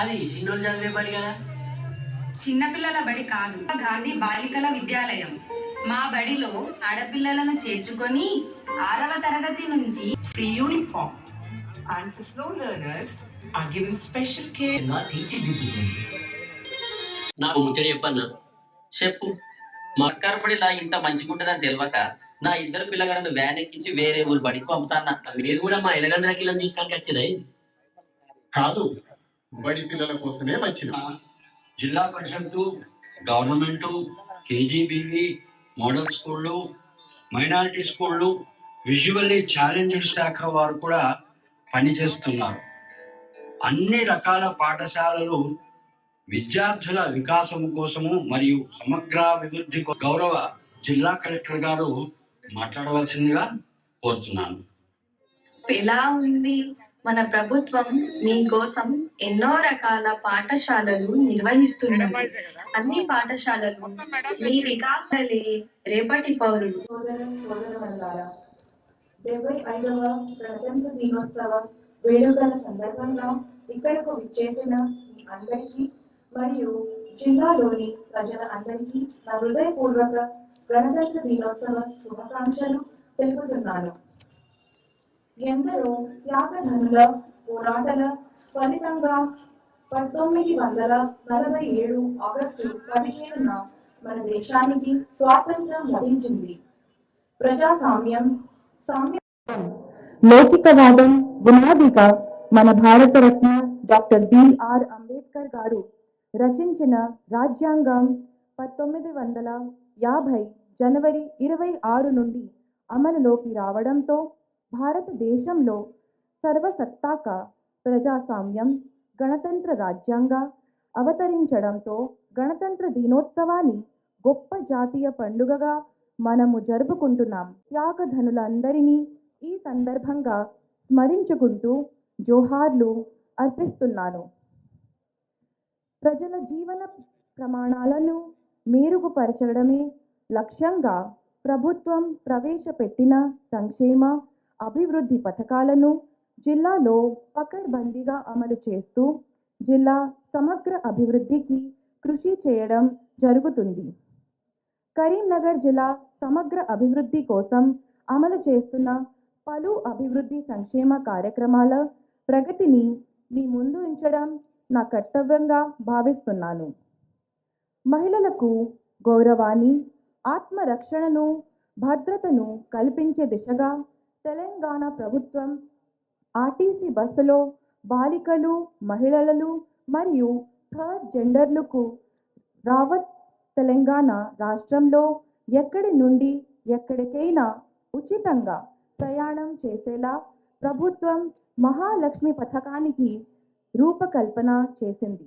అది చిన్నోళ్ళు చదివే బడి కదా. చిన్నపిల్లల బడి కాదు, గాంధీ బాలికల విద్యాలయం. మా బడిలో ఆడపిల్లలను చేర్చుకొని 6వ తరగతి నుంచి free uniform and for slow learners are given special care. తీర్చిదిద్దుతుంది. నాకు ముచ్చట చెప్పన్నా చెప్పు. మా అక్కరపడిలా ఇంత మంచిగుంటుందని తెలియక నా ఇద్దరు పిల్లగాలను వ్యాన్ ఎక్కించి వేరే ఊరు బడికి పంపుతాన్నా. మీరు కూడా మా ఎలగండ్ర కిల్లని చూసుకోడానికి వచ్చిందా? కాదు, బడి పిల్లల కోసమే వచ్చిన. జిల్లా పరిషత్, గవర్నమెంట్, కేజీబీవి, మోడల్ స్కూళ్ళు, మైనారిటీ స్కూళ్ళు, విజువల్లీ ఛాలెంజ్డ్ శాఖ వారు కూడా పనిచేస్తున్నారు. అన్ని రకాల పాఠశాలలు విద్యార్థుల వికాసం కోసము మరియు సమగ్రాభివృద్ధి గౌరవ జిల్లా కలెక్టర్ గారు మాట్లాడవలసిందిగా కోరుతున్నాను. ఎలా ఉంది? మన ప్రభుత్వం మీకోసం ఎన్నో రకాల పాఠశాలలు నిర్వహిస్తున్నది. అన్ని పాఠశాలలు మీ వికాసాలే రేపటి పౌరులు. 75వ గణతంత్ర దినోత్సవ వేడుకల సందర్భంగా ఇక్కడకు విచ్చేసిన మీ అందరికీ మరియు జిల్లాలోని ప్రజల అందరికీ నా హృదయపూర్వక గణతంత్ర దినోత్సవ శుభాకాంక్షలు తెలుపుతున్నాను. ఎందరో త్యాగధనుల పోరాటాల ఫలితంగా 1947 ఆగస్టు 15న మన దేశానికి స్వాతంత్రం లభించింది. ప్రజాస్వామ్యం, లౌకికవాదం బునాదిగా మన భారతరత్న డాక్టర్ బిఆర్ అంబేద్కర్ గారు రచించిన రాజ్యాంగం 1950 జనవరి 26 నుండి అమలులోకి రావడంతో భారతదేశంలో సర్వసత్తాక ప్రజాస్వామ్యం గణతంత్ర రాజ్యాంగ అవతరించడంతో గణతంత్ర దినోత్సవాన్ని గొప్ప జాతీయ పండుగగా మనము జరుపుకుంటున్నాం. త్యాగధనులందరినీ ఈ సందర్భంగా స్మరించుకుంటూ జోహార్లు అర్పిస్తున్నాను. ప్రజల జీవన ప్రమాణాలను మెరుగుపరచడమే లక్ష్యంగా ప్రభుత్వం ప్రవేశపెట్టిన సంక్షేమ అభివృద్ధి పథకాలను జిల్లాలో పకడ్బందీగా అమలు చేస్తూ జిల్లా సమగ్ర అభివృద్ధికి కృషి చేయడం జరుగుతుంది. కరీంనగర్ జిల్లా సమగ్ర అభివృద్ధి కోసం అమలు చేస్తున్న పలు అభివృద్ధి సంక్షేమ కార్యక్రమాల ప్రగతిని మీ ముందు ఉంచడం నా కర్తవ్యంగా భావిస్తున్నాను. మహిళలకు గౌరవాన్ని, ఆత్మరక్షణను, భద్రతను కల్పించే దిశగా తెలంగాణ ప్రభుత్వం ఆర్టీసీ బస్సులో బాలికలు, మహిళలు మరియు థర్డ్ జెండర్లకు రావత్ తెలంగాణ రాష్ట్రంలో ఎక్కడి నుండి ఎక్కడికైనా ఉచితంగా ప్రయాణం చేసేలా ప్రభుత్వం మహాలక్ష్మి పథకానికి రూపకల్పన చేసింది.